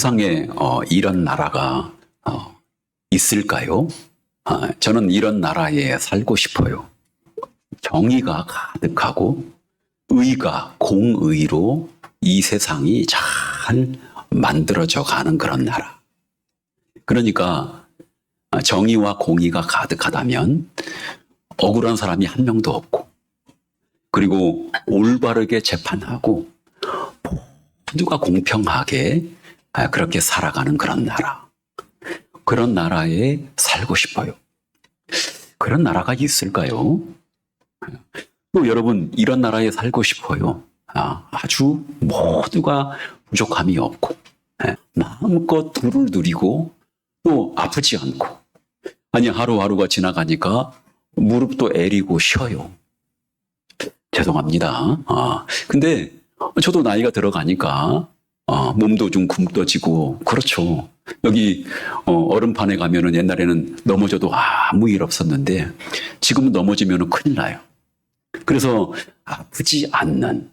세상에 이런 나라가 있을까요? 저는 이런 나라에 살고 싶어요. 정의가 가득하고 의가 공의로 이 세상이 잘 만들어져 가는 그런 나라. 그러니까 정의와 공의가 가득하다면 억울한 사람이 한 명도 없고, 그리고 올바르게 재판하고 모두가 공평하게 그렇게 살아가는 그런 나라. 그런 나라에 살고 싶어요. 그런 나라가 있을까요? 또 여러분, 이런 나라에 살고 싶어요. 아주 모두가 부족함이 없고, 마음껏 부를 누리고 또 아프지 않고, 아니 하루하루가 지나가니까 무릎도 애리고 쉬어요. 죄송합니다. 근데 저도 나이가 들어가니까 몸도 좀 굶떠지고, 그렇죠. 여기 얼음판에 가면은 옛날에는 넘어져도 아무 일 없었는데 지금은 넘어지면은 큰일 나요. 그래서 아프지 않는,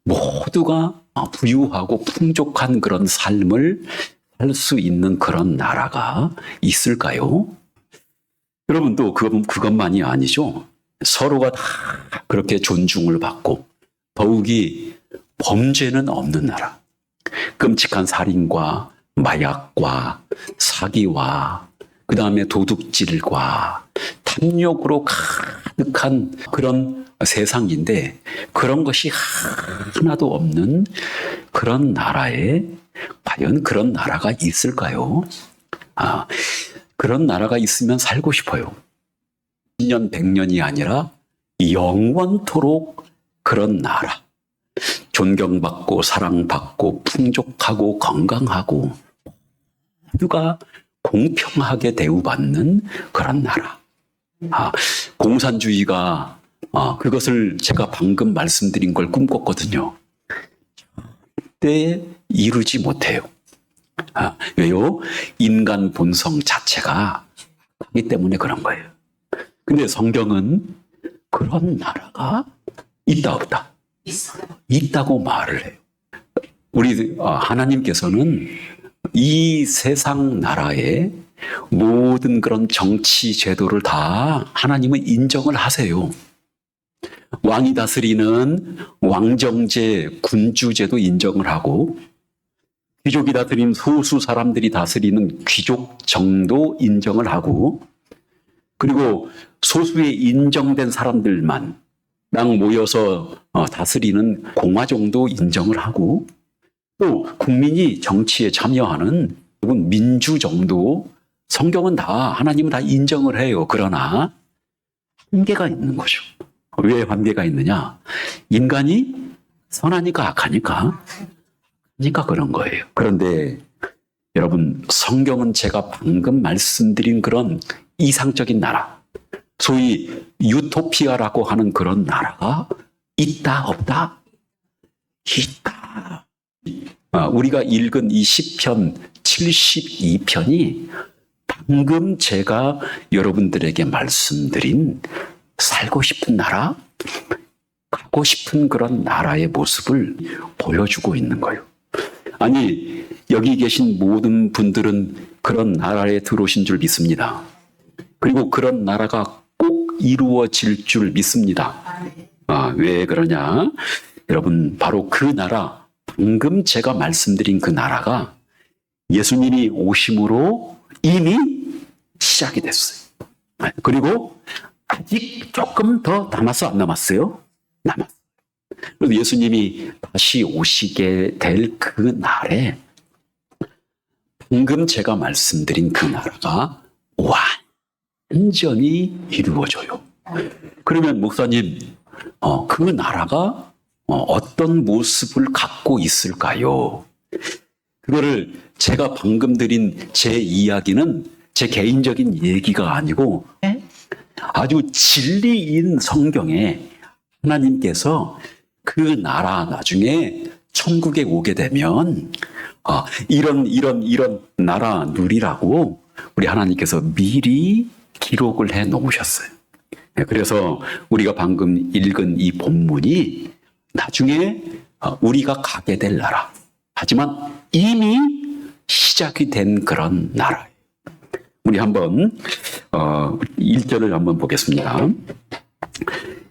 모두가 부유하고 풍족한 그런 삶을 살 수 있는 그런 나라가 있을까요? 여러분, 또 그것만이 아니죠. 서로가 다 그렇게 존중을 받고 더욱이 범죄는 없는 나라. 끔찍한 살인과 마약과 사기와 그 다음에 도둑질과 탐욕으로 가득한 그런 세상인데, 그런 것이 하나도 없는 그런 나라에 과연 그런 나라가 있을까요? 그런 나라가 있으면 살고 싶어요. 10년, 100년이 아니라 영원토록 그런 나라. 존경받고 사랑받고 풍족하고 건강하고 모두가 공평하게 대우받는 그런 나라. 공산주의가 그것을 제가 방금 말씀드린 걸 꿈꿨거든요. 절대 이루지 못해요. 왜요? 인간 본성 자체가 하기 때문에 그런 거예요. 근데 성경은 그런 나라가 있다 없다? 있다고 말을 해요. 우리 하나님께서는 이 세상 나라의 모든 그런 정치 제도를 다 하나님은 인정을 하세요. 왕이 다스리는 왕정제, 군주제도 인정을 하고, 귀족이 다스리는 소수 사람들이 다스리는 귀족정도 인정을 하고, 그리고 소수의 인정된 사람들만 딱 모여서 다스리는 공화정도 인정을 하고, 또 국민이 정치에 참여하는 민주정도 성경은 다, 하나님은 다 인정을 해요. 그러나 한계가 있는 거죠. 왜 한계가 있느냐? 인간이 선하니까 악하니까 그런 거예요. 그런데 여러분, 성경은 제가 방금 말씀드린 그런 이상적인 나라, 소위 유토피아라고 하는 그런 나라가 있다 없다? 있다. 우리가 읽은 이 시편 72편이 방금 제가 여러분들에게 말씀드린 살고 싶은 나라, 가고 싶은 그런 나라의 모습을 보여주고 있는 거예요. 아니, 여기 계신 모든 분들은 그런 나라에 들어오신 줄 믿습니다. 그리고 그런 나라가 꼭 이루어질 줄 믿습니다. 왜 그러냐? 여러분, 바로 그 나라, 방금 제가 말씀드린 그 나라가 예수님이 오심으로 이미 시작이 됐어요. 그리고 아직 조금 더 남았어, 안 남았어요? 남았어요. 그래서 예수님이 다시 오시게 될 그 날에 방금 제가 말씀드린 그 나라가 완전히 이루어져요. 그러면 목사님, 그 나라가 어떤 모습을 갖고 있을까요? 그거를 제가 방금 드린 제 이야기는 제 개인적인 얘기가 아니고 아주 진리인 성경에 하나님께서 그 나라 나중에 천국에 오게 되면 이런 나라 누리라고 우리 하나님께서 미리 기록을 해 놓으셨어요. 그래서 우리가 방금 읽은 이 본문이 나중에 우리가 가게 될 나라, 하지만 이미 시작이 된 그런 나라예요. 우리 한번 1절을 한번 보겠습니다.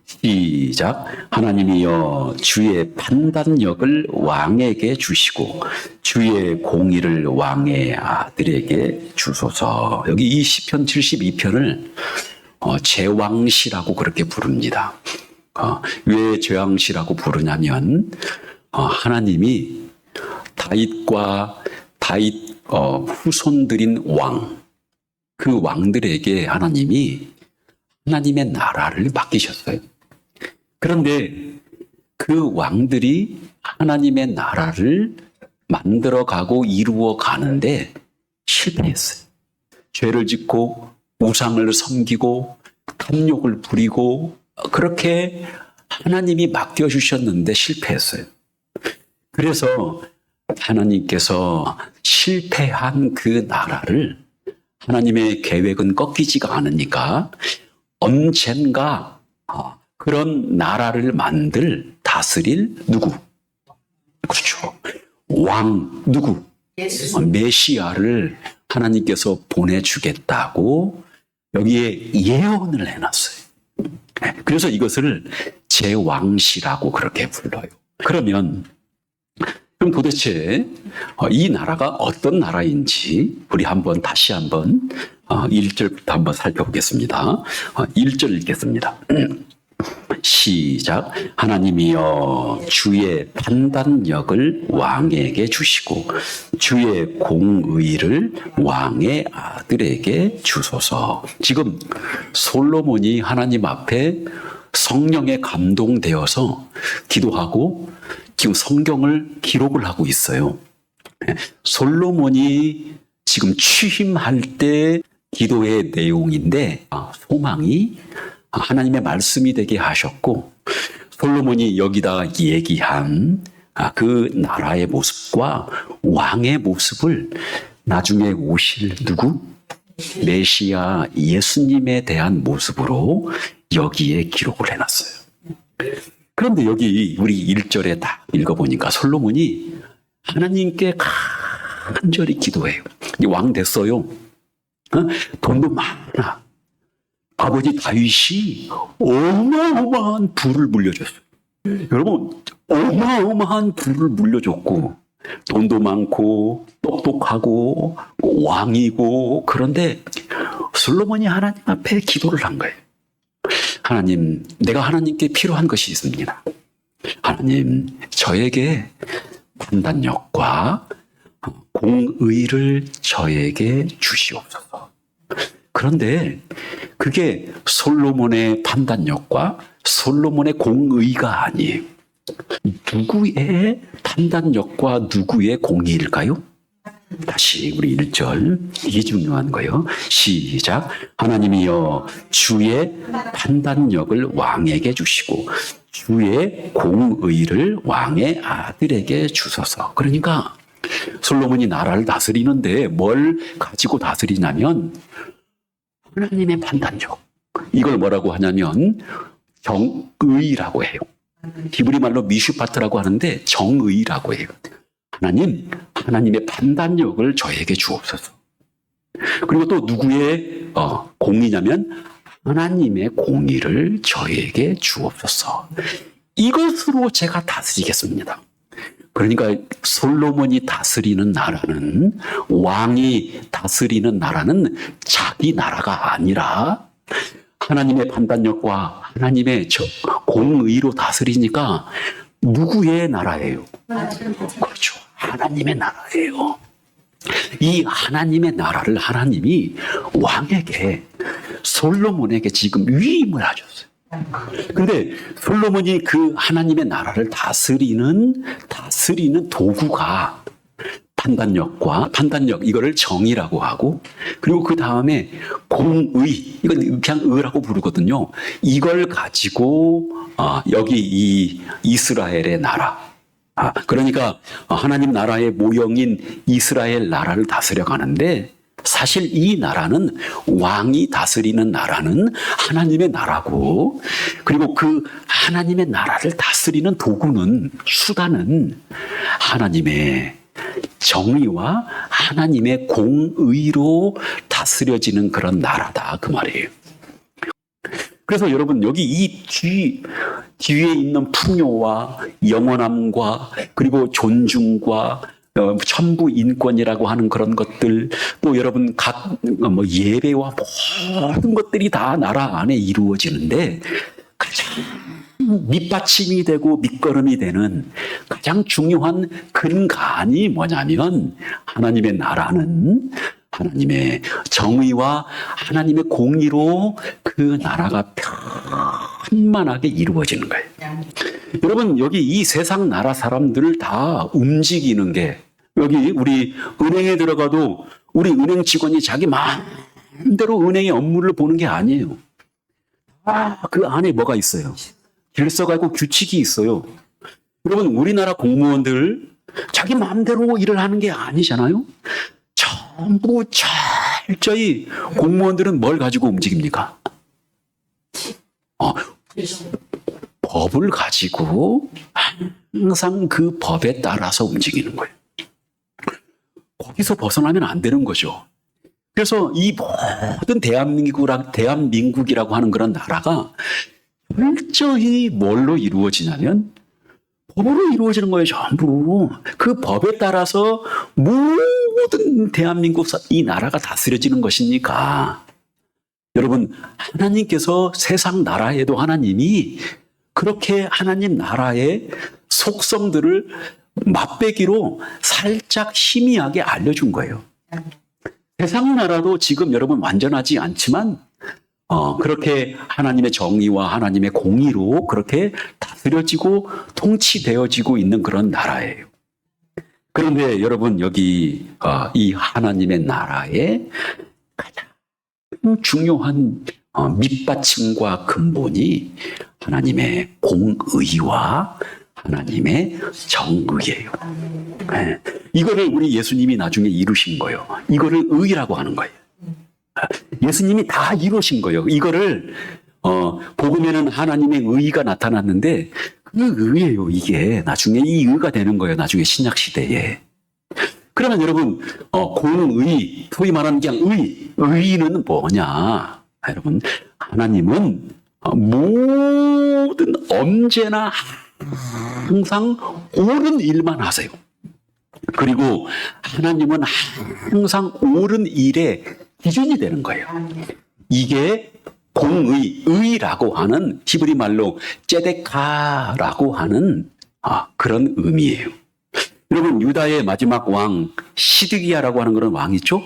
시작. 하나님이여 주의 판단력을 왕에게 주시고 주의 공의를 왕의 아들에게 주소서. 여기 이 시편 72편을 제왕시라고 그렇게 부릅니다. 왜 제왕시라고 부르냐면 하나님이 다윗 후손들인 왕, 그 왕들에게 하나님이 하나님의 나라를 맡기셨어요. 그런데 그 왕들이 하나님의 나라를 만들어가고 이루어 가는데 실패했어요. 죄를 짓고 우상을 섬기고 탐욕을 부리고 그렇게 하나님이 맡겨주셨는데 실패했어요. 그래서 하나님께서 실패한 그 나라를 하나님의 계획은 꺾이지가 않으니까 언젠가 그런 나라를 다스릴 누구? 그렇죠. 왕 누구? 메시아를 하나님께서 보내주겠다고 여기에 예언을 해놨어요. 그래서 이것을 제왕시라고 그렇게 불러요. 그럼 도대체 이 나라가 어떤 나라인지 우리 다시 한번 1절부터 한번 살펴보겠습니다. 1절 읽겠습니다. 시작. 하나님이여 주의 판단력을 왕에게 주시고 주의 공의를 왕의 아들에게 주소서. 지금 솔로몬이 하나님 앞에 성령에 감동되어서 기도하고 지금 성경을 기록을 하고 있어요. 솔로몬이 지금 취임할 때 기도의 내용인데 소망이 하나님의 말씀이 되게 하셨고 솔로몬이 여기다 얘기한 그 나라의 모습과 왕의 모습을 나중에 오실 누구? 메시아 예수님에 대한 모습으로 여기에 기록을 해놨어요. 그런데 여기 우리 1절에 다 읽어보니까 솔로몬이 하나님께 간절히 기도해요. 왕 됐어요. 돈도 많아. 아버지 다윗이 어마어마한 부를 물려줬어요. 여러분, 어마어마한 부를 물려줬고 돈도 많고 똑똑하고 왕이고 그런데 솔로몬이 하나님 앞에 기도를 한 거예요. 하나님, 내가 하나님께 필요한 것이 있습니다. 하나님, 저에게 판단력과 공의를 저에게 주시옵소서. 그런데 그게 솔로몬의 판단력과 솔로몬의 공의가 아니에요. 누구의 판단력과 누구의 공의일까요? 다시 우리 1절, 이게 중요한 거예요. 시작. 하나님이여 주의 판단력을 왕에게 주시고 주의 공의를 왕의 아들에게 주소서. 그러니까 솔로몬이 나라를 다스리는데 뭘 가지고 다스리냐면 하나님의 판단력. 이걸 뭐라고 하냐면 정의라고 해요. 히브리 말로 미슈파트라고 하는데 정의라고 해요. 하나님의 판단력을 저에게 주옵소서. 그리고 또 누구의 공의냐면 하나님의 공의를 저에게 주옵소서. 이것으로 제가 다스리겠습니다. 그러니까 솔로몬이 다스리는 나라는, 왕이 다스리는 나라는 자기 나라가 아니라 하나님의 판단력과 하나님의 공의로 다스리니까 누구의 나라예요? 그렇죠. 하나님의 나라예요. 이 하나님의 나라를 하나님이 왕에게, 솔로몬에게 지금 위임을 하셨어요. 근데 솔로몬이 그 하나님의 나라를 다스리는 도구가 판단력, 이거를 정의라고 하고, 그리고 그 다음에 공의, 이건 그냥 의라고 부르거든요. 이걸 가지고 여기 이 이스라엘의 나라, 그러니까 하나님 나라의 모형인 이스라엘 나라를 다스려 가는데, 사실 이 나라는, 왕이 다스리는 나라는 하나님의 나라고, 그리고 그 하나님의 나라를 다스리는 도구는, 수단은 하나님의 정의와 하나님의 공의로 다스려지는 그런 나라다 그 말이에요. 그래서 여러분 여기 이 뒤에 있는 풍요와 영원함과 그리고 존중과 천부 인권이라고 하는 그런 것들, 또 여러분 각 예배와 모든 것들이 다 나라 안에 이루어지는데 가장 밑받침이 되고 밑거름이 되는 가장 중요한 근간이 뭐냐면 하나님의 나라는 하나님의 정의와 하나님의 공의로 그 나라가 편만하게 이루어지는 거예요. 여러분 여기 이 세상 나라 사람들을 다 움직이는 게, 여기 우리 은행에 들어가도 우리 은행 직원이 자기 마음대로 은행의 업무를 보는 게 아니에요. 그 안에 뭐가 있어요? 질서가 있고 규칙이 있어요. 여러분 우리나라 공무원들 자기 마음대로 일을 하는 게 아니잖아요. 전부 철저히 공무원들은 뭘 가지고 움직입니까? 법을 가지고 항상 그 법에 따라서 움직이는 거예요. 거기서 벗어나면 안 되는 거죠. 그래서 이 모든 대한민국이라고 하는 그런 나라가 철저히 뭘로 이루어지냐면 법으로 이루어지는 거예요. 전부. 그 법에 따라서 모든 대한민국 이 나라가 다스려지는 것이니까 여러분 하나님께서 세상 나라에도 하나님이 그렇게 하나님 나라의 속성들을 맛배기로 살짝 희미하게 알려준 거예요. 세상 나라도 지금 여러분 완전하지 않지만 그렇게 하나님의 정의와 하나님의 공의로 그렇게 다스려지고 통치되어지고 있는 그런 나라예요. 그런데 여러분 여기 이 하나님의 나라의 가장 중요한 밑받침과 근본이 하나님의 공의와 하나님의 정의예요. 네. 이거를 우리 예수님이 나중에 이루신 거예요. 이거를 의라고 하는 거예요. 예수님이 다 이루신 거예요. 이거를 복음에는 하나님의 의가 나타났는데 그 의예요. 이게 나중에 이 의가 되는 거예요. 나중에 신약 시대에. 그러면 여러분 공의, 소위 말하는 그냥 의는 뭐냐? 여러분 하나님은 모든 언제나 항상 옳은 일만 하세요. 그리고 하나님은 항상 옳은 일의 기준이 되는 거예요. 이게 공의, 의라고 하는 히브리 말로 ጼ데카라고 하는 그런 의미예요. 여러분 유다의 마지막 왕 시드기야라고 하는 그런 왕이 있죠?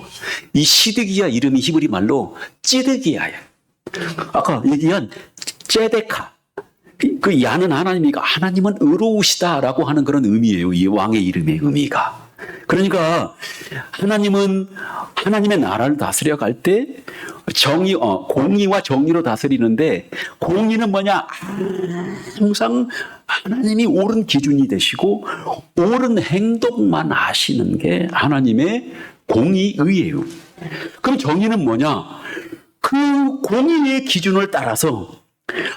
이 시드기야 이름이 히브리 말로 찌드기야예요. 아까 얘기한 ጼ데카. 그 야는 하나님이니까 하나님은 의로우시다라고 하는 그런 의미예요. 이 왕의 이름의 의미가. 그러니까 하나님은 하나님의 나라를 다스려 갈 때 공의와 정의로 다스리는데, 공의는 뭐냐? 항상 하나님이 옳은 기준이 되시고 옳은 행동만 하시는 게 하나님의 공의예요. 그럼 정의는 뭐냐? 그 공의의 기준을 따라서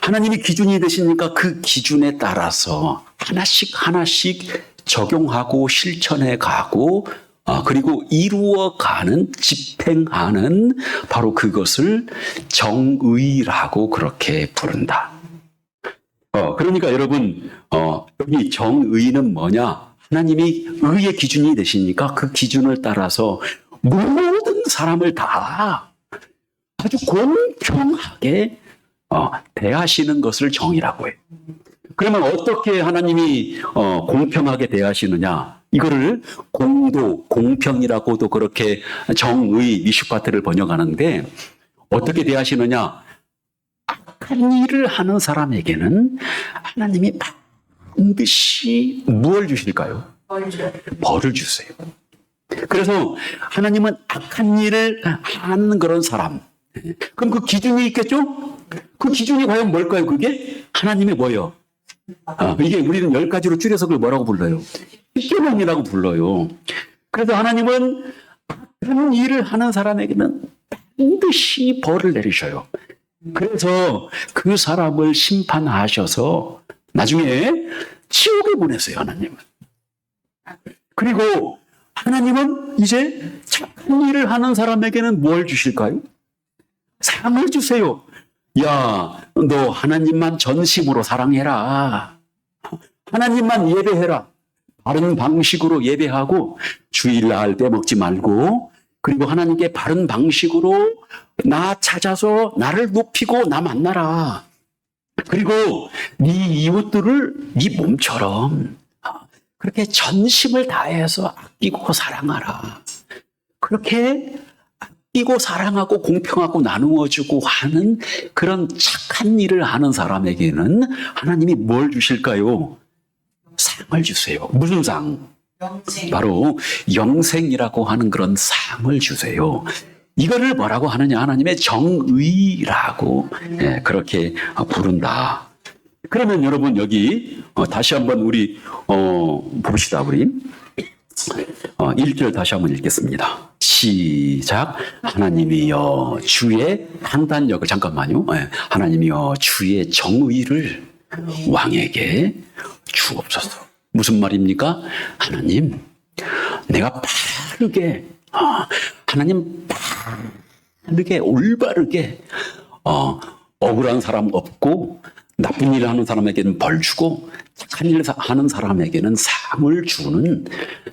하나님이 기준이 되시니까 그 기준에 따라서 하나씩 적용하고 실천해 가고 그리고 이루어가는, 집행하는 바로 그것을 정의라고 그렇게 부른다. 그러니까 여러분 여기 정의는 뭐냐? 하나님이 의의 기준이 되시니까 그 기준을 따라서 모든 사람을 다 아주 공평하게 대하시는 것을 정의라고 해요. 그러면 어떻게 하나님이 공평하게 대하시느냐? 이거를 공도, 공평이라고도 그렇게 정의, 미슈파트를 번역하는데 어떻게 대하시느냐? 악한 일을 하는 사람에게는 하나님이 반드시 무엇을 주실까요? 벌을 주세요. 그래서 하나님은 악한 일을 하는 그런 사람, 그럼 그 기준이 있겠죠? 그 기준이 과연 뭘까요? 그게 하나님의 뭐예요? 이게 우리는 10가지로 줄여서 그걸 뭐라고 불러요? 십계명이라고 불러요. 그래서 하나님은 악한 일을 하는 사람에게는 반드시 벌을 내리셔요. 그래서 그 사람을 심판하셔서 나중에 지옥에 보내세요, 하나님은. 그리고 하나님은 이제 착한 일을 하는 사람에게는 뭘 주실까요? 상을 주세요. 야, 너 하나님만 전심으로 사랑해라. 하나님만 예배해라. 바른 방식으로 예배하고 주일날 빼먹지 말고, 그리고 하나님께 바른 방식으로 나 찾아서 나를 높이고 나 만나라. 그리고 네 이웃들을 네 몸처럼 그렇게 전심을 다해서 아끼고 사랑하라. 그렇게 아끼고 사랑하고 공평하고 나누어주고 하는 그런 착한 일을 하는 사람에게는 하나님이 뭘 주실까요? 상을 주세요. 무슨 상? 영생. 바로 영생이라고 하는 그런 상을 주세요. 이거를 뭐라고 하느냐? 하나님의 정의라고 그렇게 부른다. 그러면 여러분 여기 다시 한번 우리 봅시다. 우리 1절 다시 한번 읽겠습니다. 시작. 하나님이여 주의 판단력을 잠깐만요. 하나님이여 주의 정의를 왕에게 주옵소서. 무슨 말입니까? 하나님, 내가 바르게 하나님 바르게 올바르게 억울한 사람 없고 나쁜 일을 하는 사람에게는 벌 주고 착한 일을 하는 사람에게는 상을 주는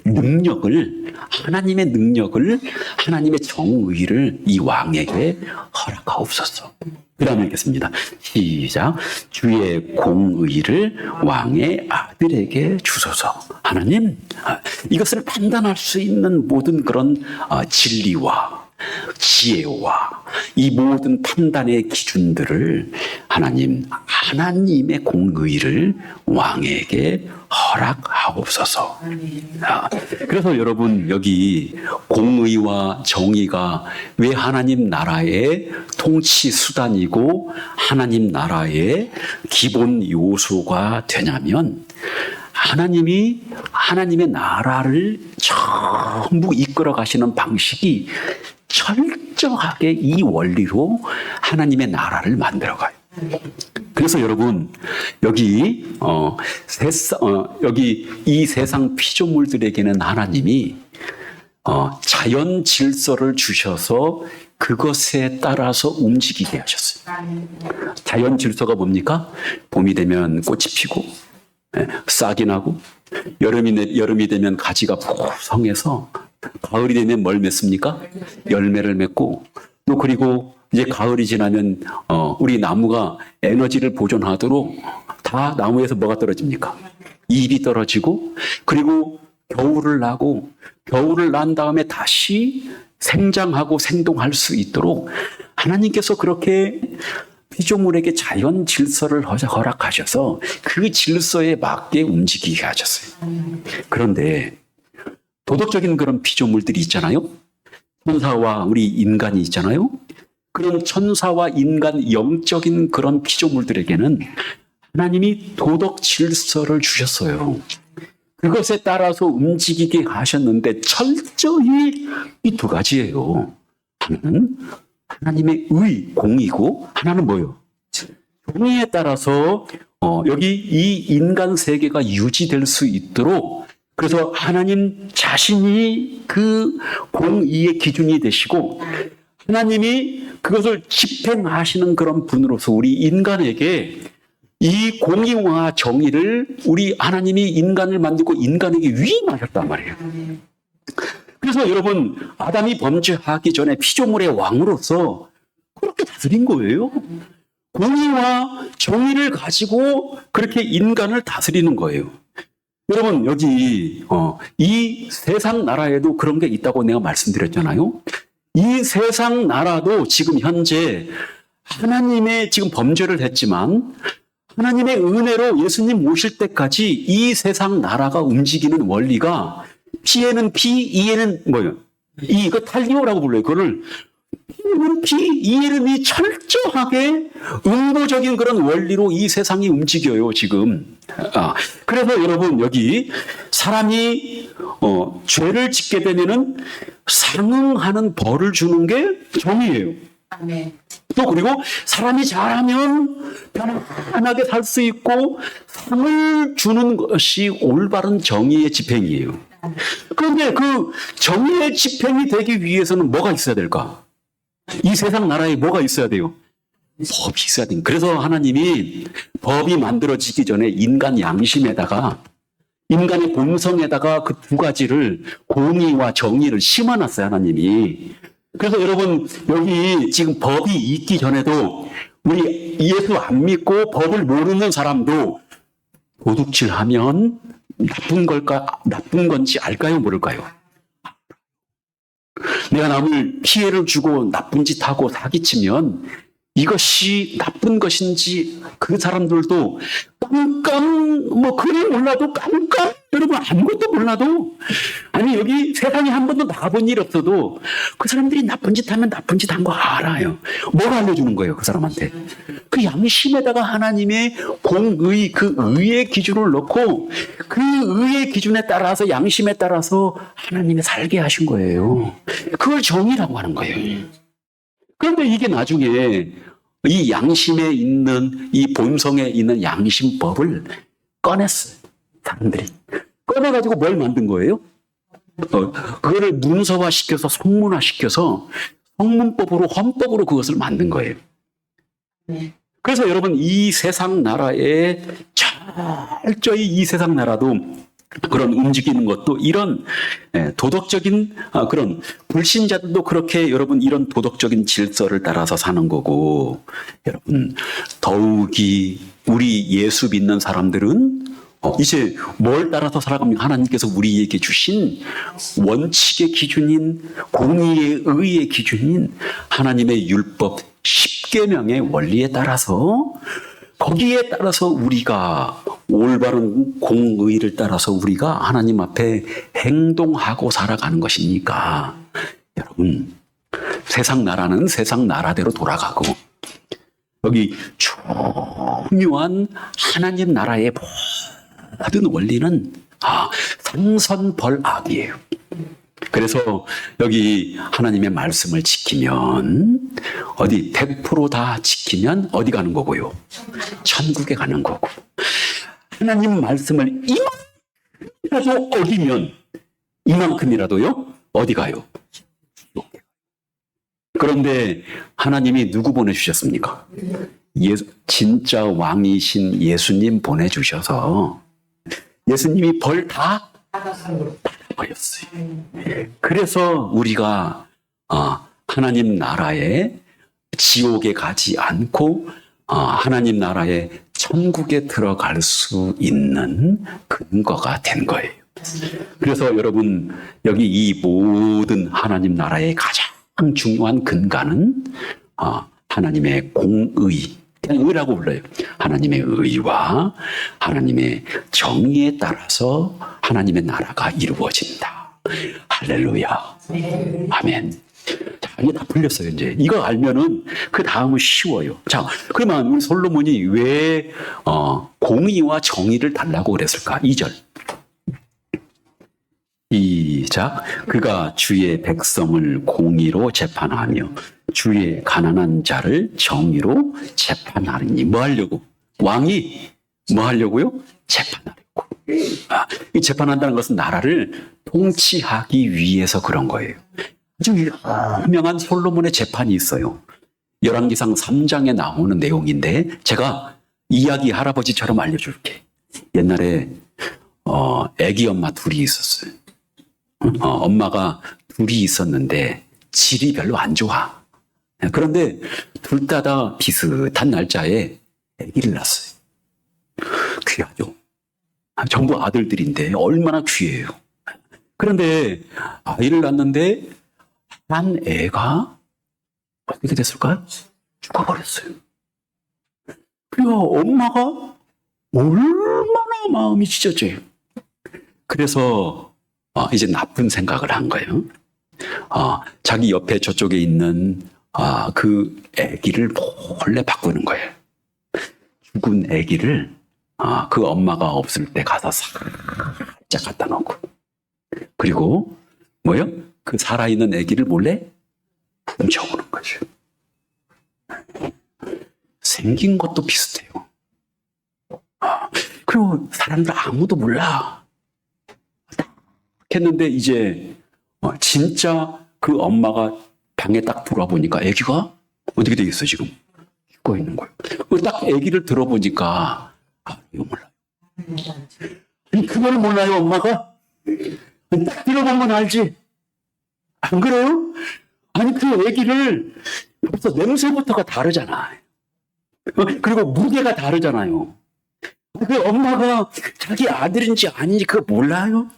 능력을, 하나님의 능력을, 하나님의 정의를 이 왕에게 허락하옵소서. 그 다음에 읽겠습니다. 시작. 주의 공의를 왕의 아들에게 주소서. 하나님, 이것을 판단할 수 있는 모든 그런 진리와 지혜와 이 모든 판단의 기준들을 하나님의 공의를 왕에게 허락하옵소서. 그래서 여러분 여기 공의와 정의가 왜 하나님 나라의 통치 수단이고 하나님 나라의 기본 요소가 되냐면, 하나님이 하나님의 나라를 전부 이끌어 가시는 방식이 철저하게 이 원리로 하나님의 나라를 만들어가요. 그래서 여러분 여기 여기 이 세상 피조물들에게는 하나님이 자연 질서를 주셔서 그것에 따라서 움직이게 하셨어요. 자연 질서가 뭡니까? 봄이 되면 꽃이 피고 싹이 나고, 여름이 되면 가지가 풍성해서, 가을이 되면 뭘 맺습니까? 열매를 맺고, 또 그리고 이제 가을이 지나면 우리 나무가 에너지를 보존하도록 다 나무에서 뭐가 떨어집니까? 잎이 떨어지고, 그리고 겨울을 나고, 겨울을 난 다음에 다시 생장하고 생동할 수 있도록 하나님께서 그렇게 피조물에게 자연 질서를 허락하셔서 그 질서에 맞게 움직이게 하셨어요. 그런데 도덕적인 그런 피조물들이 있잖아요. 천사와 우리 인간이 있잖아요. 그런 천사와 인간, 영적인 그런 피조물들에게는 하나님이 도덕 질서를 주셨어요. 그것에 따라서 움직이게 하셨는데 철저히 이 두 가지예요. 하나는 하나님의 공이고, 하나는 뭐예요? 정의에 따라서 여기 이 인간 세계가 유지될 수 있도록, 그래서 하나님 자신이 그 공의의 기준이 되시고 하나님이 그것을 집행하시는 그런 분으로서 우리 인간에게 이 공의와 정의를 우리 하나님이 인간을 만들고 인간에게 위임하셨단 말이에요. 그래서 여러분 아담이 범죄하기 전에 피조물의 왕으로서 그렇게 다스린 거예요. 공의와 정의를 가지고 그렇게 인간을 다스리는 거예요. 여러분 여기 이 세상 나라에도 그런 게 있다고 내가 말씀드렸잖아요. 이 세상 나라도 지금 현재 하나님의 지금 범죄를 했지만 하나님의 은혜로 예수님 오실 때까지 이 세상 나라가 움직이는 원리가 P에는 P, E에는 뭐예요? 이거 탈리오라고 불러요. 그거를 P는 P, E에는 이 철저하게 음보적인 그런 원리로 이 세상이 움직여요, 지금. 그래서 여러분, 여기 사람이, 죄를 짓게 되면은 상응하는 벌을 주는 게 정의예요. 아멘. 또 그리고 사람이 잘하면 편안하게 살 수 있고 상을 주는 것이 올바른 정의의 집행이에요. 그런데 그 정의의 집행이 되기 위해서는 뭐가 있어야 될까? 이 세상 나라에 뭐가 있어야 돼요? 법이 있어야 돼요. 그래서 하나님이 법이 만들어지기 전에 인간 양심에다가, 인간의 본성에다가 그 두 가지를, 공의와 정의를 심어놨어요, 하나님이. 그래서 여러분, 여기 지금 법이 있기 전에도 우리 예수 안 믿고 법을 모르는 사람도 도둑질하면 나쁜 걸까, 나쁜 건지 알까요, 모를까요? 내가 남을 피해를 주고 나쁜 짓 하고 사기치면 이것이 나쁜 것인지 그 사람들도 그래 몰라도 깜깜, 여러분 아무것도 몰라도, 아니 여기 세상에 한 번도 나가본 일 없어도 그 사람들이 나쁜 짓 하면 나쁜 짓 한 거 알아요. 뭘 알려주는 거예요, 그 사람한테? 그 양심에다가 하나님의 공의, 그 의의 기준을 넣고 그 의의 기준에 따라서, 양심에 따라서 하나님이 살게 하신 거예요. 그걸 정의라고 하는 거예요. 그런데 이게 나중에 이 양심에 있는, 이 본성에 있는 양심법을 꺼냈어요, 사람들이. 꺼내가지고 뭘 만든 거예요? 그거를 문서화시켜서, 성문화시켜서 성문법으로, 헌법으로 그것을 만든 거예요. 그래서 여러분, 이 세상 나라에 철저히, 이 세상 나라도 그런 움직이는 것도 이런 도덕적인, 그런 불신자들도 그렇게 여러분 이런 도덕적인 질서를 따라서 사는 거고, 여러분 더욱이 우리 예수 믿는 사람들은 이제 뭘 따라서 살아갑니까? 하나님께서 우리에게 주신 원칙의 기준인, 공의의 의의 기준인 하나님의 율법 10계명의 원리에 따라서, 거기에 따라서 우리가 올바른 공의를 따라서 우리가 하나님 앞에 행동하고 살아가는 것이니까, 여러분 세상 나라는 세상 나라대로 돌아가고, 여기 중요한 하나님 나라의 모든 원리는 상선벌악이에요. 그래서 여기 하나님의 말씀을 지키면, 어디 100%다 지키면 어디 가는 거고요? 천국에 가는 거고, 하나님 말씀을 이만큼이라도 어기면, 이만큼이라도요, 어디 가요? 그런데 하나님이 누구 보내주셨습니까? 진짜 왕이신 예수님 보내주셔서 예수님이 벌 다 받아버렸어요. 그래서 우리가 하나님 나라에, 지옥에 가지 않고 하나님 나라의 천국에 들어갈 수 있는 근거가 된 거예요. 그래서 여러분, 여기 이 모든 하나님 나라의 가장 중요한 근간은 하나님의 공의, 그냥 의라고 불러요. 하나님의 의와 하나님의 정의에 따라서 하나님의 나라가 이루어진다. 할렐루야. 아멘. 자, 이게 다 풀렸어요, 이제. 이거 알면은 그 다음은 쉬워요. 자, 그러면 우리 솔로몬이 왜 공의와 정의를 달라고 그랬을까? 2절. 시작. 그가 주의 백성을 공의로 재판하며 주의 가난한 자를 정의로 재판하리니. 뭐 하려고? 왕이 뭐 하려고요? 재판하려고. 이 재판한다는 것은 나라를 통치하기 위해서 그런 거예요. 아주 유명한 솔로몬의 재판이 있어요. 열왕기상 3장에 나오는 내용인데, 제가 이야기 할아버지처럼 알려줄게. 옛날에 애기 엄마 둘이 있었어요. 엄마가 둘이 있었는데 질이 별로 안 좋아. 그런데 둘 다 비슷한 날짜에 아기를 낳았어요. 귀하죠. 전부 아들들인데 얼마나 귀해요. 그런데 아이를 낳았는데 한 애가 어떻게 됐을까요? 죽어버렸어요. 그리고 엄마가 얼마나 마음이 찢어져요. 그래서 이제 나쁜 생각을 한 거예요. 자기 옆에 저쪽에 있는 그 아기를 몰래 바꾸는 거예요. 죽은 아기를 그 엄마가 없을 때 가서 살짝 갖다 놓고, 그리고 뭐요? 그 살아있는 아기를 몰래 훔쳐오는 거죠. 생긴 것도 비슷해요. 그리고 사람들 아무도 몰라. 했는데 이제 진짜 그 엄마가 방에 딱 들어와 보니까 아기가 어떻게 돼 있어 지금? 죽어 있는 거예요. 딱 아기를 들어보니까 이거 몰라요. 아니 그걸 몰라요 엄마가? 딱 들어보면 알지. 안 그래요? 아니 그 아기를 벌써 냄새부터가 다르잖아. 그리고 무게가 다르잖아요. 그 엄마가 자기 아들인지 아닌지 그거 몰라요?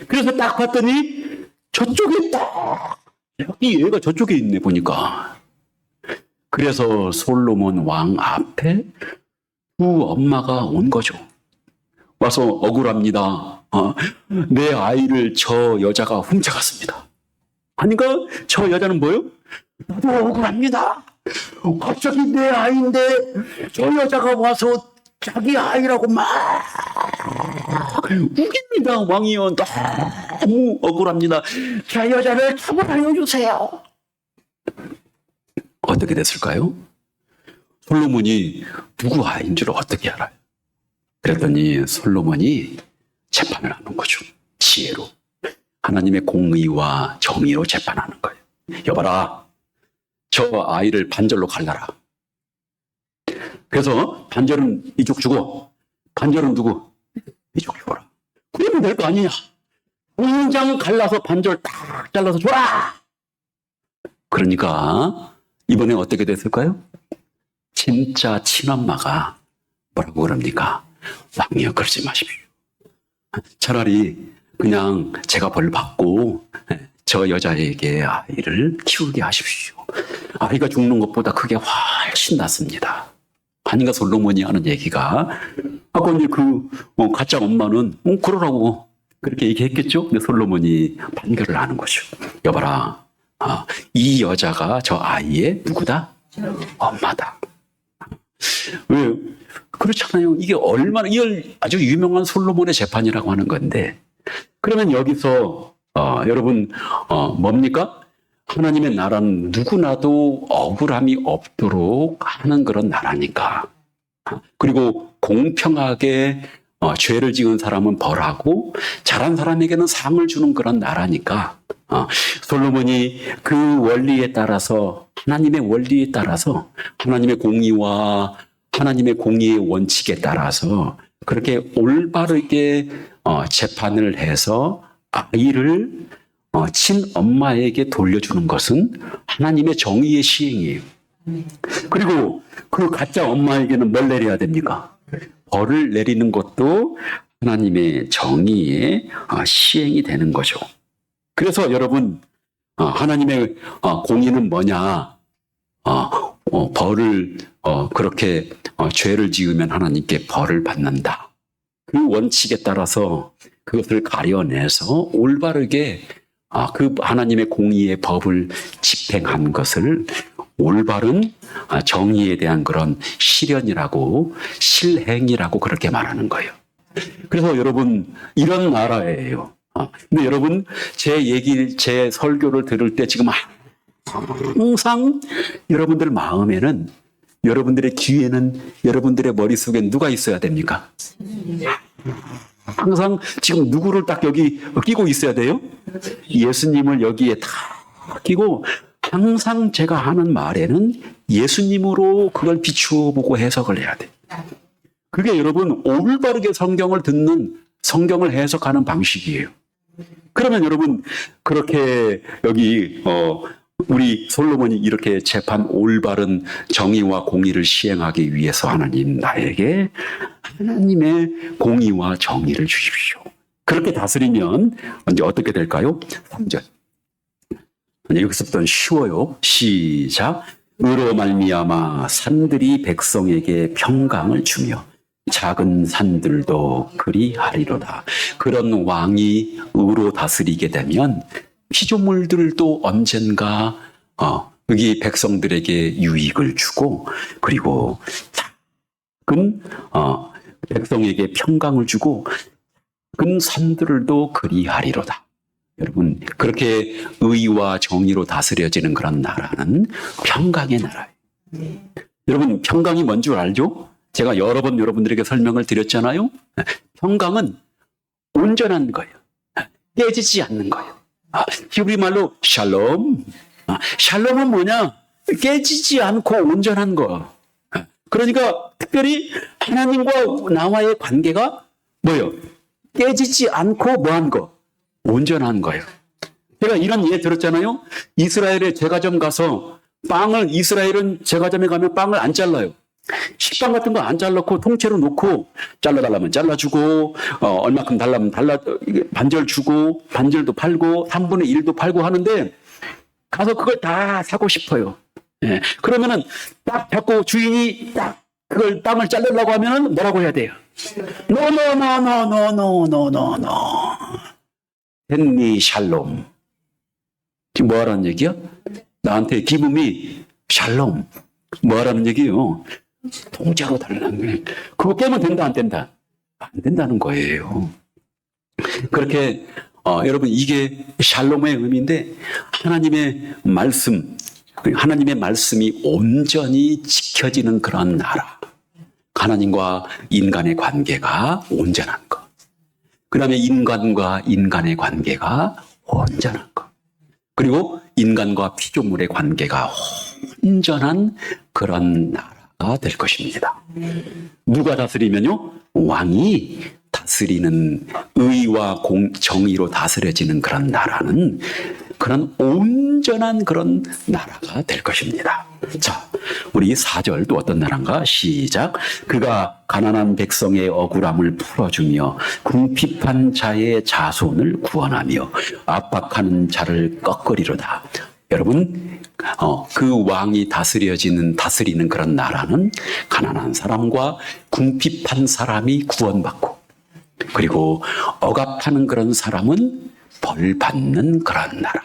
그래서 딱 봤더니 저쪽에 딱 여기 얘가 저쪽에 있네 보니까. 그래서 솔로몬 왕 앞에 두 엄마가 온 거죠. 와서 억울합니다. 내 아이를 저 여자가 훔쳐갔습니다. 아닌가? 저 여자는 뭐요? 나도 억울합니다. 갑자기 내 아이인데 저 여자가 와서 자기 아이라고 막 우깁니다. 왕이요. 너무 억울합니다. 저 여자를 처벌하여 주세요. 어떻게 됐을까요? 솔로몬이 누구 아이인 줄 어떻게 알아요? 그랬더니 솔로몬이 재판을 하는 거죠. 지혜로. 하나님의 공의와 정의로 재판하는 거예요. 여봐라. 저 아이를 반절로 갈라라. 그래서 반절은 이쪽 주고 반절은 누구? 이쪽 줘라. 그러면 될 거 아니냐. 당장 갈라서 반절 딱 잘라서 줘라. 그러니까 이번에 어떻게 됐을까요? 진짜 친엄마가 뭐라고 그럽니까? 왕이여 그러지 마십시오. 차라리 그냥 제가 벌 받고 저 여자에게 아이를 키우게 하십시오. 아이가 죽는 것보다 그게 훨씬 낫습니다. 아닌가 솔로몬이 하는 얘기가. 아까 이제 그 가짜 엄마는 그러라고 그렇게 얘기했겠죠? 근데 솔로몬이 판결을 하는 거죠. 여봐라. 이 여자가 저 아이의 누구다? 엄마다. 왜? 그렇잖아요. 이게 얼마나, 이걸 아주 유명한 솔로몬의 재판이라고 하는 건데, 그러면 여기서, 여러분, 뭡니까? 하나님의 나라는 누구나도 억울함이 없도록 하는 그런 나라니까. 그리고 공평하게 죄를 지은 사람은 벌하고 잘한 사람에게는 상을 주는 그런 나라니까 솔로몬이 그 원리에 따라서 하나님의 원리에 따라서 하나님의 공의와 하나님의 공의의 원칙에 따라서 그렇게 올바르게 재판을 해서 아이를 친엄마에게 돌려주는 것은 하나님의 정의의 시행이에요. 그리고 그 가짜 엄마에게는 뭘 내려야 됩니까? 벌을 내리는 것도 하나님의 정의의 시행이 되는 거죠. 그래서 여러분 하나님의 공의는 뭐냐? 벌을 그렇게 죄를 지으면 하나님께 벌을 받는다. 그 원칙에 따라서 그것을 가려내서 올바르게 그 하나님의 공의의 법을 집행한 것을 올바른 정의에 대한 그런 실현이라고 실행이라고 그렇게 말하는 거예요. 그래서 여러분 이런 나라예요. 근데 여러분 제 설교를 들을 때 지금 항상 여러분들 마음에는 여러분들의 귀에는 여러분들의 머릿속에 누가 있어야 됩니까? 항상 지금 누구를 딱 여기 끼고 있어야 돼요? 예수님을 여기에 다 끼고 항상 제가 하는 말에는 예수님으로 그걸 비추어 보고 해석을 해야 돼. 그게 여러분 올바르게 성경을 듣는 성경을 해석하는 방식이에요. 그러면 여러분 그렇게 여기 우리 솔로몬이 이렇게 재판 올바른 정의와 공의를 시행하기 위해서 하나님 나에게 하나님의 공의와 정의를 주십시오. 그렇게 다스리면 이제 어떻게 될까요? 3절. 여기서부터는 쉬워요. 시작. 의로 말미암아 산들이 백성에게 평강을 주며 작은 산들도 그리하리로다. 그런 왕이 의로 다스리게 되면 피조물들도 언젠가 여기 백성들에게 유익을 주고 그리고 작은 백성에게 평강을 주고 작은 산들도 그리하리로다. 여러분 그렇게 의와 정의로 다스려지는 그런 나라는 평강의 나라예요. 여러분 평강이 뭔 줄 알죠? 제가 여러 번 여러분들에게 설명을 드렸잖아요. 평강은 온전한 거예요. 깨지지 않는 거예요. 히브리 말로 샬롬. 샬롬은 뭐냐? 깨지지 않고 온전한 거. 그러니까 특별히 하나님과 나와의 관계가 뭐예요? 깨지지 않고 뭐한 거? 온전한 거예요. 제가 이런 예 들었잖아요. 이스라엘의 제과점 가서 이스라엘은 제과점에 가면 빵을 안 잘라요. 식빵 같은 거 안 잘라놓고 통째로 놓고 잘라달라면 잘라주고 얼마큼 달라면 반절 주고 반절도 팔고 3분의 1도 팔고 하는데 가서 그걸 다 사고 싶어요. 예. 그러면은 딱 자꾸 주인이 딱 그걸 빵을 자르려고 하면은 뭐라고 해야 돼요? 노노노노노노노노노 헨리 샬롬. 지금 뭐 하라는 얘기야? 나한테 기분이 샬롬. 뭐 하라는 얘기예요? 통째로 달라는 거예요. 그거 깨면 된다, 안 된다? 안 된다는 거예요. 그렇게 여러분 이게 샬롬의 의미인데 하나님의 말씀이 온전히 지켜지는 그런 나라. 하나님과 인간의 관계가 온전한 것. 그 다음에 인간과 인간의 관계가 온전한 것. 그리고 인간과 피조물의 관계가 온전한 그런 나라가 될 것입니다. 누가 다스리면요? 왕이 다스리는 의와 정의로 다스려지는 그런 나라는 그런 온전한 그런 나라가 될 것입니다. 자, 우리 4절 또 어떤 나라인가? 시작. 그가 가난한 백성의 억울함을 풀어주며 궁핍한 자의 자손을 구원하며 압박하는 자를 꺾으리로다. 여러분, 그 왕이 다스리는 그런 나라는 가난한 사람과 궁핍한 사람이 구원받고 그리고 억압하는 그런 사람은 벌 받는 그런 나라.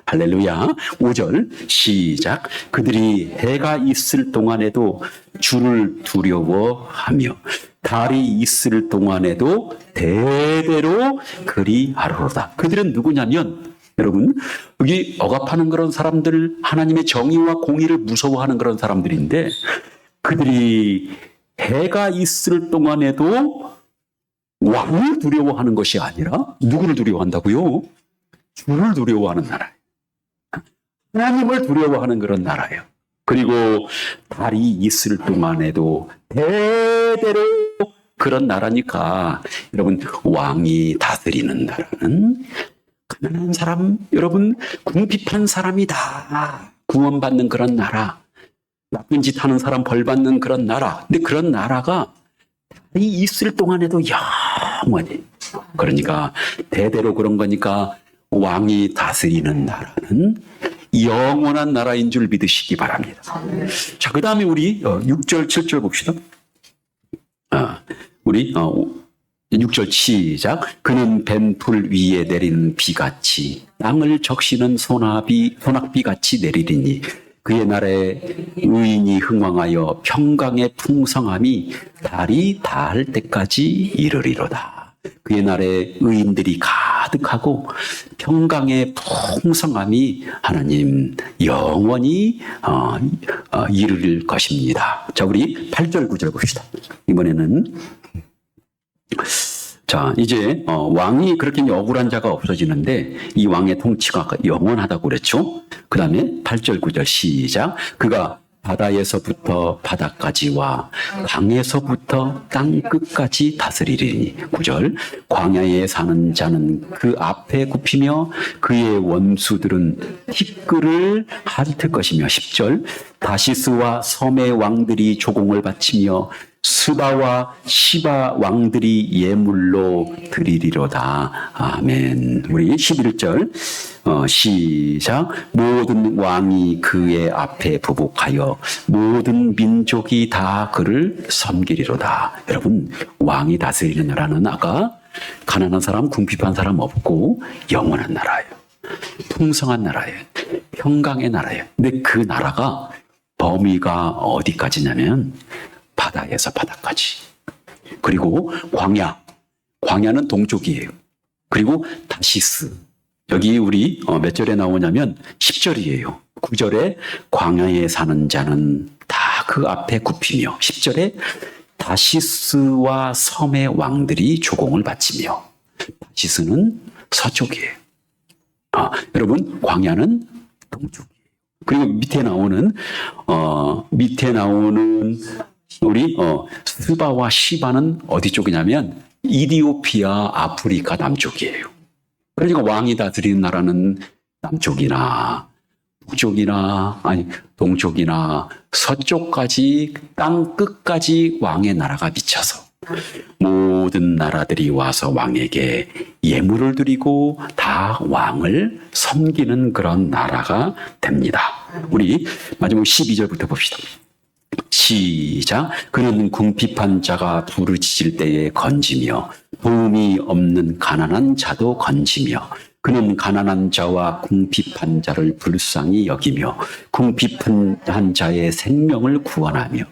할렐루야. 5절 시작. 그들이 해가 있을 동안에도 주를 두려워하며 달이 있을 동안에도 대대로 그리하리로다. 그들은 누구냐면 여러분 여기 억압하는 그런 사람들, 하나님의 정의와 공의를 무서워하는 그런 사람들인데 그들이 해가 있을 동안에도 왕을 두려워하는 것이 아니라 누구를 두려워한다고요? 주를 두려워하는 나라예요. 하나님을 두려워하는 그런 나라예요. 그리고 달이 있을 동안에도 대대로 그런 나라니까 여러분 왕이 다스리는 나라는 가난한 사람, 여러분 궁핍한 사람이 다 구원받는 그런 나라, 나쁜 짓 하는 사람 벌 받는 그런 나라. 근데 그런 나라가 달이 있을 동안에도 영원히, 그러니까 대대로 그런 거니까 왕이 다스리는 나라는 영원한 나라인 줄 믿으시기 바랍니다. 자, 그 다음에 우리 6절, 7절 봅시다. 우리 6절 시작. 그는 벤풀 위에 내리는 비같이 땅을 적시는 소낙비같이 내리리니 그의 날에 의인이 흥왕하여 평강의 풍성함이 달이 닿을 때까지 이르리로다. 그의 날에 의인들이 가득하고 평강의 풍성함이 하나님 영원히 이룰 것입니다. 자, 우리 8절 9절 봅시다. 이번에는 자, 이제 왕이 그렇게 억울한 자가 없어지는데 이 왕의 통치가 영원하다고 그랬죠. 그 다음에 8절 9절 시작. 그가 바다에서부터 바다까지와 강에서부터 땅 끝까지 다스리리니. 9절. 광야에 사는 자는 그 앞에 굽히며 그의 원수들은 티끌을 핥을 것이며. 10절. 다시스와 섬의 왕들이 조공을 바치며 스바와 시바 왕들이 예물로 드리리로다. 아멘. 우리 11절 시작. 모든 왕이 그의 앞에 부복하여 모든 민족이 다 그를 섬기리로다. 여러분, 왕이 다스리는 나라는 아까 가난한 사람, 궁핍한 사람 없고 영원한 나라예요. 풍성한 나라예요. 평강의 나라예요. 근데 그 나라가 범위가 어디까지냐면 바다에서 바다까지. 그리고 광야는 동쪽이에요. 그리고 다시스. 여기 우리 몇 절에 나오냐면 10절이에요. 9절에 광야에 사는 자는 다 그 앞에 굽히며. 10절에 다시스와 섬의 왕들이 조공을 바치며. 다시스는 서쪽이에요. 여러분, 광야는 동쪽이에요. 그리고 밑에 나오는 우리 스바와 시바는 어디 쪽이냐면 이디오피아, 아프리카 남쪽이에요. 그러니까 왕이 다스리는 나라는 남쪽이나 북쪽이나 아니 동쪽이나 서쪽까지 땅 끝까지 왕의 나라가 미쳐서 모든 나라들이 와서 왕에게 예물을 드리고 다 왕을 섬기는 그런 나라가 됩니다. 우리 마지막 12절부터 봅시다. 시작. 그는 궁핍한 자가 부르짖을 때에 건지며 도움이 없는 가난한 자도 건지며 그는 가난한 자와 궁핍한 자를 불쌍히 여기며 궁핍한 자의 생명을 구원하며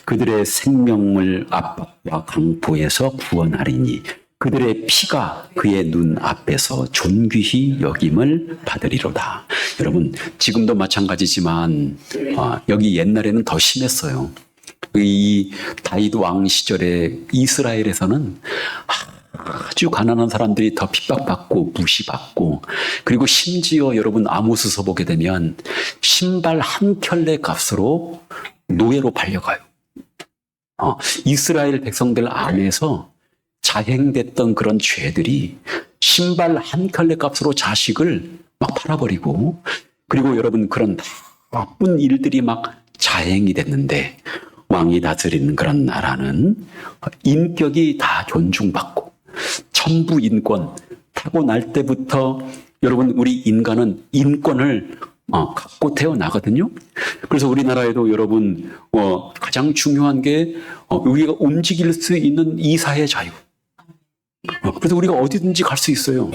그들의 생명을 압박과 강포에서 구원하리니 그들의 피가 그의 눈 앞에서 존귀히 여김을 받으리로다. 여러분, 지금도 마찬가지지만 여기 옛날에는 더 심했어요. 이 다윗 왕 시절에 이스라엘에서는 아주 가난한 사람들이 더 핍박받고 무시받고, 그리고 심지어 여러분 아모스서 보게 되면 신발 한 켤레 값으로 노예로 팔려가요. 이스라엘 백성들 안에서 자행됐던 그런 죄들이 신발 한 켤레 값으로 자식을 막 팔아버리고, 그리고 여러분 그런 나쁜 일들이 막 자행이 됐는데, 왕이 다스리는 그런 나라는 인격이 다 존중받고 천부 인권, 타고날 때부터 여러분 우리 인간은 인권을 갖고 태어나거든요. 그래서 우리나라에도 여러분 가장 중요한 게 우리가 움직일 수 있는 이사의 자유. 그래서 우리가 어디든지 갈 수 있어요.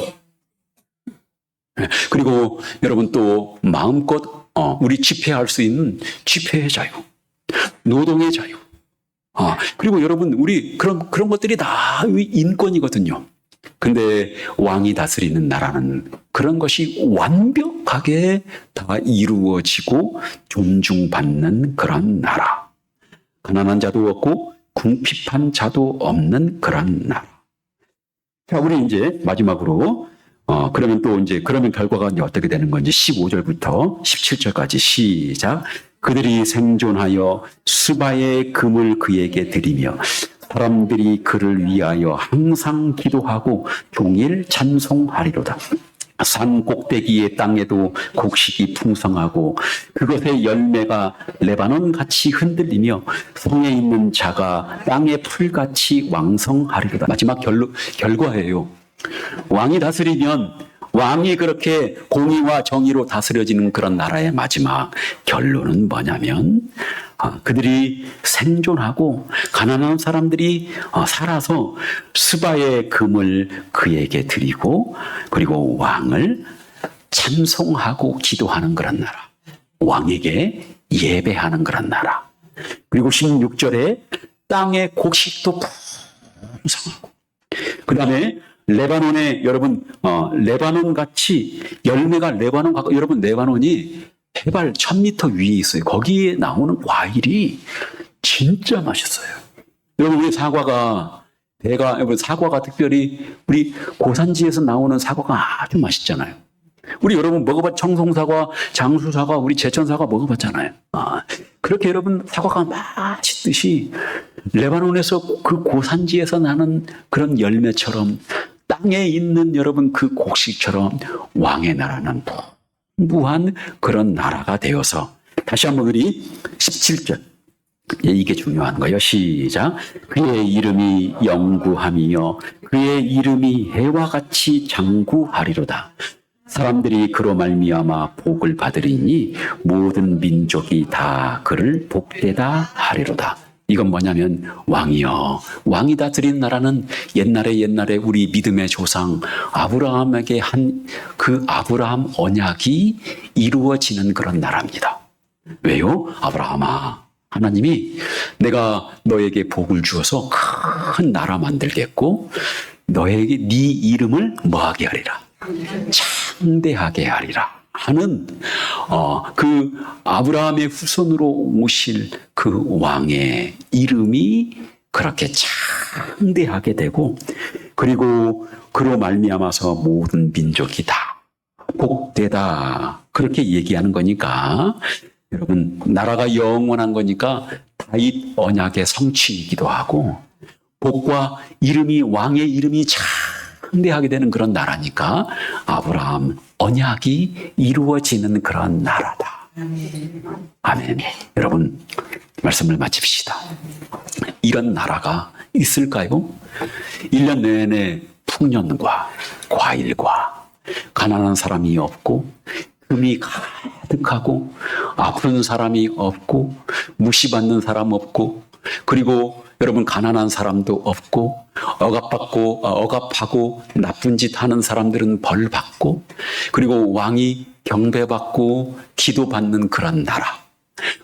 그리고 여러분 또 마음껏 우리 집회할 수 있는 집회의 자유, 노동의 자유. 그리고 여러분 우리 그런 것들이 다 인권이거든요. 근데 왕이 다스리는 나라는 그런 것이 완벽하게 다 이루어지고 존중받는 그런 나라. 가난한 자도 없고 궁핍한 자도 없는 그런 나라. 자, 우리 이제 마지막으로 그러면 결과가 이제 어떻게 되는 건지 15절부터 17절까지 시작. 그들이 생존하여 스바의 금을 그에게 드리며 사람들이 그를 위하여 항상 기도하고 종일 찬송하리로다. 산 꼭대기의 땅에도 곡식이 풍성하고 그것의 열매가 레바논 같이 흔들리며 성에 있는 자가 땅의 풀같이 왕성하리로다. 마지막 결과예요. 왕이 다스리면, 왕이 그렇게 공의와 정의로 다스려지는 그런 나라의 마지막 결론은 뭐냐면 그들이 생존하고 가난한 사람들이 살아서 스바의 금을 그에게 드리고, 그리고 왕을 찬송하고 기도하는 그런 나라, 왕에게 예배하는 그런 나라. 그리고 16절에 땅의 곡식도 풍성하고, 그 다음에 레바논에 여러분 레바논 같이 열매가 여러분 레바논이 해발 1000m 위에 있어요. 거기에 나오는 과일이 진짜 맛있어요. 여러분 우리 사과가 특별히 우리 고산지에서 나오는 사과가 아주 맛있잖아요. 우리 여러분 먹어봤 청송사과, 장수사과, 우리 제천사과 먹어봤잖아요. 그렇게 여러분 사과가 맛있듯이 레바논에서 그 고산지에서 나는 그런 열매처럼 땅에 있는 여러분 그 곡식처럼 왕의 나라는 풍부한 그런 나라가 되어서, 다시 한번 우리 17절, 이게 중요한 거예요. 시작. 그의 이름이 영구함이요 그의 이름이 해와 같이 장구하리로다. 사람들이 그로 말미암아 복을 받으리니 모든 민족이 다 그를 복되다 하리로다. 이건 뭐냐면 왕이 다스린 나라는 옛날에 우리 믿음의 조상 아브라함에게 한 그 아브라함 언약이 이루어지는 그런 나라입니다. 왜요? 아브라함아, 하나님이 내가 너에게 복을 주어서 큰 나라 만들겠고 너에게 네 이름을 뭐하게 하리라? 창대하게 하리라 하는 그 아브라함의 후손으로 오실 그 왕의 이름이 그렇게 창대하게 되고, 그리고 그로 말미암아서 모든 민족이 다 복되다. 그렇게 얘기하는 거니까 여러분 나라가 영원한 거니까 다윗 언약의 성취이기도 하고 복과 이름이 왕의 이름이 창대하게 되는 그런 나라니까 아브라함 언약이 이루어지는 그런 나라다. 아멘. 여러분 말씀을 마칩시다. 이런 나라가 있을까요? 1년 내내 풍년과 과일과 가난한 사람이 없고 금이 가득하고 아픈 사람이 없고 무시받는 사람 없고 그리고 여러분 가난한 사람도 없고 억압하고 나쁜 짓 하는 사람들은 벌 받고 그리고 왕이 경배받고 기도받는 그런 나라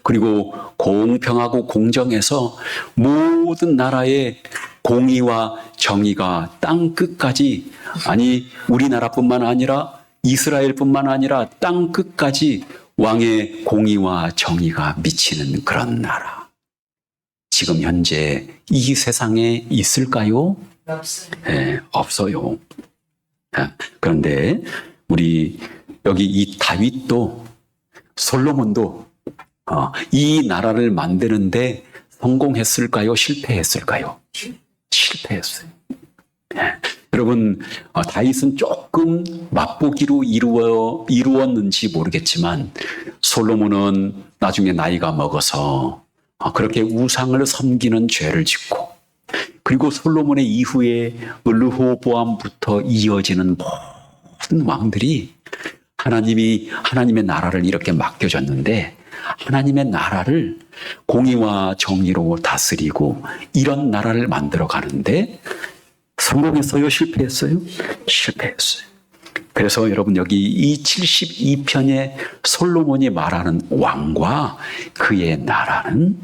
그리고 공평하고 공정해서 모든 나라의 공의와 정의가 땅 끝까지 아니 우리나라뿐만 아니라 이스라엘뿐만 아니라 땅 끝까지 왕의 공의와 정의가 미치는 그런 나라. 지금 현재 이 세상에 있을까요? 없습니다. 네, 없어요. 그런데 우리 여기 이 다윗도 솔로몬도 이 나라를 만드는데 성공했을까요? 실패했을까요? 실패했어요. 네. 여러분 다윗은 조금 맛보기로 이루었는지 모르겠지만 솔로몬은 나중에 나이가 먹어서 그렇게 우상을 섬기는 죄를 짓고 그리고 솔로몬의 이후에 르호보암부터 이어지는 모든 왕들이 하나님의 나라를 이렇게 맡겨줬는데 하나님의 나라를 공의와 정의로 다스리고 이런 나라를 만들어 가는데 성공했어요? 실패했어요? 실패했어요. 그래서 여러분 여기 이 72편의 솔로몬이 말하는 왕과 그의 나라는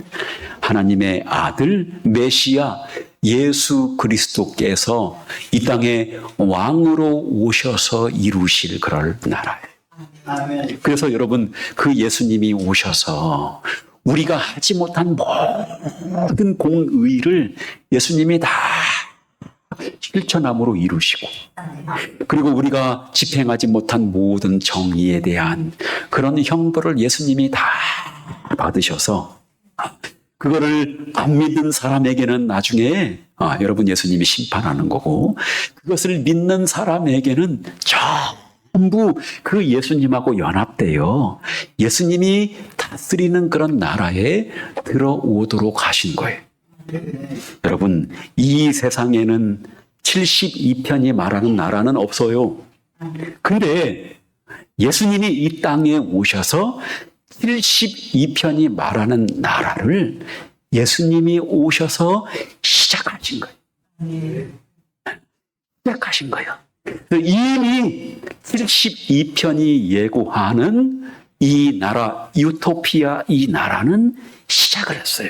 하나님의 아들 메시아 예수 그리스도께서 이 땅에 왕으로 오셔서 이루실 그럴 나라예요. 아멘. 그래서 여러분 그 예수님이 오셔서 우리가 하지 못한 모든 공의를 예수님이 다 실천함으로 이루시고 그리고 우리가 집행하지 못한 모든 정의에 대한 그런 형벌을 예수님이 다 받으셔서 그거를 안 믿은 사람에게는 나중에 여러분 예수님이 심판하는 거고 그것을 믿는 사람에게는 전부 그 예수님하고 연합되어 예수님이 다스리는 그런 나라에 들어오도록 하신 거예요. 여러분 이 세상에는 72편이 말하는 나라는 없어요. 근데 예수님이 이 땅에 오셔서 72편이 말하는 나라를 예수님이 오셔서 시작하신 거예요. 시작하신 거예요. 이미 72편이 예고하는 이 나라, 유토피아 이 나라는 시작을 했어요.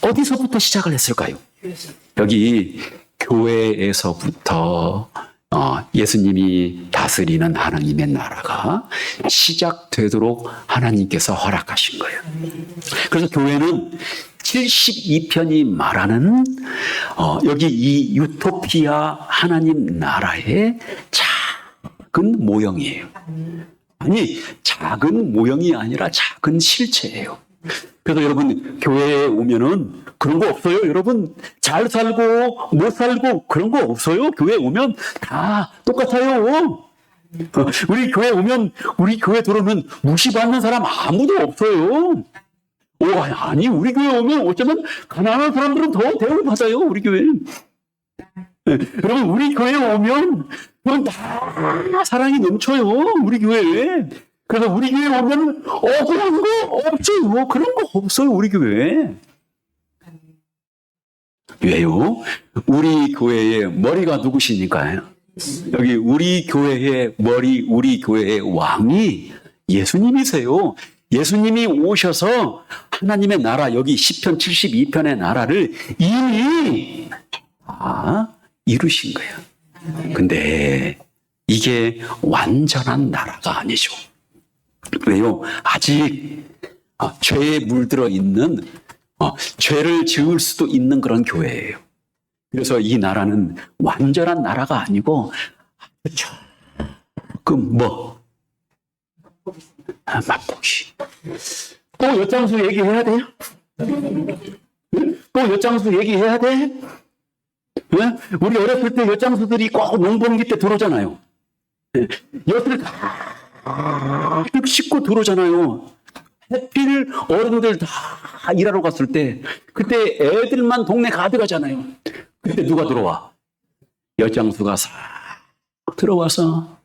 어디서부터 시작을 했을까요? 여기 교회에서부터 예수님이 다스리는 하나님의 나라가 시작되도록 하나님께서 허락하신 거예요. 그래서 교회는 72편이 말하는 여기 이 유토피아 하나님 나라의 작은 모형이에요. 아니, 작은 모형이 아니라 작은 실체예요. 그래서 여러분 교회에 오면은 그런 거 없어요. 여러분 잘 살고 못 살고 그런 거 없어요. 교회에 오면 다 똑같아요. 우리 교회 오면 우리 교회 들어오면 무시받는 사람 아무도 없어요. 아니 우리 교회 오면 어쩌면 가난한 사람들은 더 대우받아요. 우리 교회. 여러분 우리 교회에 오면 그건 다 사랑이 넘쳐요. 우리 교회에. 그래서 우리 교회에 오면 억울한 거 없어요. 그런 거 없어요. 우리 교회에. 왜요? 우리 교회의 머리가 누구시니까요? 여기 우리 교회의 머리, 우리 교회의 왕이 예수님이세요. 예수님이 오셔서 하나님의 나라, 여기 시편 72편의 나라를 이미 다 이루신 거예요. 근데 이게 완전한 나라가 아니죠. 왜요? 아직 죄에 물들어 있는 죄를 지을 수도 있는 그런 교회예요. 그래서 이 나라는 완전한 나라가 아니고 조금 맛보기. 또 엿장수 얘기해야 돼요? 또 엿장수 얘기해야 돼? 왜? 우리 어렸을 때 엿장수들이 꼭 농번기 때 들어오잖아요. 엿을 가득 싣고 들어오잖아요. 해필 어른들 다 일하러 갔을 때 그때 애들만 동네 가득하잖아요. 그때 누가 들어와? 엿장수가 싹 들어와서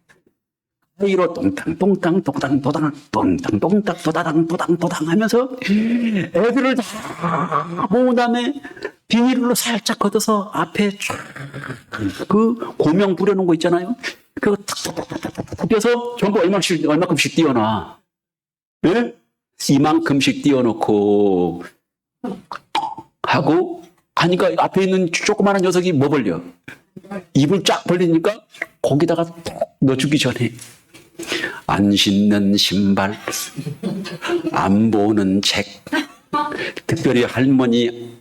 사이로 똥땅 똥땅 똥땅 도당 똥땅 똥땅 도다당 도당 도당 하면서 애들을 다 모은 다음에 비닐로 살짝 걷어서 앞에 그 고명 부려놓은 거 있잖아요. 그거 탁탁탁탁탁 띄어서 전부 얼마큼씩 띄워놔. 예? 이만큼씩 띄워놓고 하고 하니까 앞에 있는 조그마한 녀석이 뭐 벌려? 입을 쫙 벌리니까 거기다가 넣어주기 전에 안 신는 신발, 안 보는 책, 특별히 할머니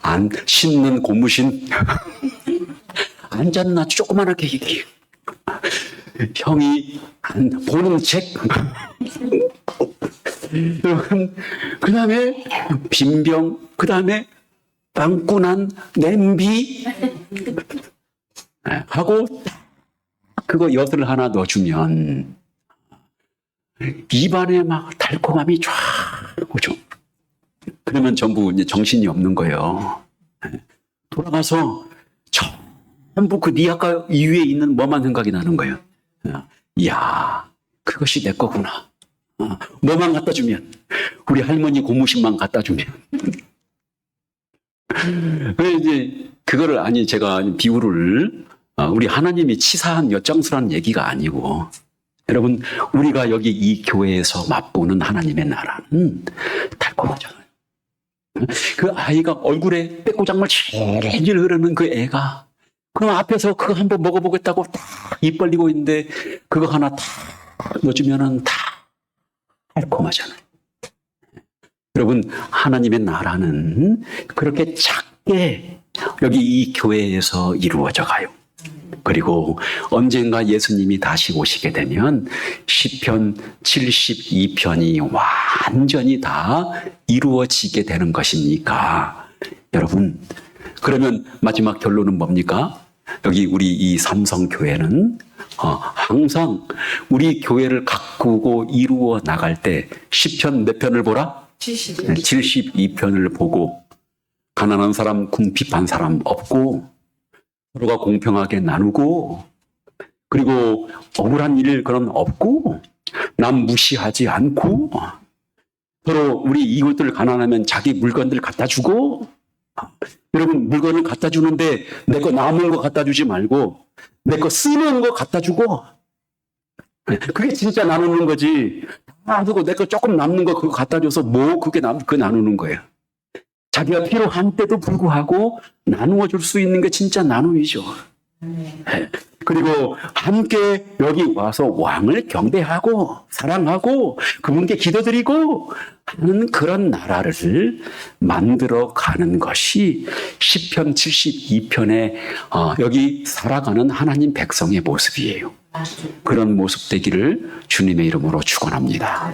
안 신는 고무신, 앉았나 조그만하게 얘기. 형이 안 보는 책. 여러분, 그 다음에 빈병, 그 다음에 빵꾸 난 냄비 하고 그거 엿을 하나 넣어주면 입안에 막 달콤함이 쫙 오죠. 그러면 전부 이제 정신이 없는 거예요. 돌아가서 전부 그 니 아까 이 위에 있는 뭐만 생각이 나는 거예요. 이야, 그것이 내 거구나. 뭐만 갖다 주면, 우리 할머니 고무신만 갖다 주면. 이제 그거를 제가 비유를 우리 하나님이 치사한 엿장수라는 얘기가 아니고, 여러분 우리가 여기 이 교회에서 맛보는 하나님의 나라는 달콤하잖아요. 그 아이가 얼굴에 빼고장물 질질 흐르는 그 애가 그럼 앞에서 그거 한번 먹어보겠다고 딱 입 벌리고 있는데 그거 하나 다 넣어주면은 다 달콤하잖아요. 여러분 하나님의 나라는 그렇게 작게 여기 이 교회에서 이루어져 가요. 그리고 언젠가 예수님이 다시 오시게 되면 시편 72편이 완전히 다 이루어지게 되는 것이니까 여러분 그러면 마지막 결론은 뭡니까? 여기 우리 이 삼성교회는 항상 우리 교회를 가꾸고 이루어 나갈 때 시편 몇 편을 보라? 72편을 보고 가난한 사람, 궁핍한 사람 없고 서로가 공평하게 나누고 그리고 억울한 일 그런 없고 남 무시하지 않고 서로 우리 이웃들 가난하면 자기 물건들 갖다 주고 여러분 물건을 갖다 주는데 내 거 남은 거 갖다 주지 말고 내 거 쓰는 거 갖다 주고 그게 진짜 나누는 거지. 다 두고 내 거 조금 남는 거 그거 갖다 줘서 뭐 그게 그거 나누는 거예요. 자기가 필요한 때도 불구하고 나누어 줄 수 있는 게 진짜 나눔이죠. 그리고 함께 여기 와서 왕을 경배하고 사랑하고 그분께 기도드리고 하는 그런 나라를 만들어 가는 것이 시편 72편에 여기 살아가는 하나님 백성의 모습이에요. 그런 모습 되기를 주님의 이름으로 축원합니다.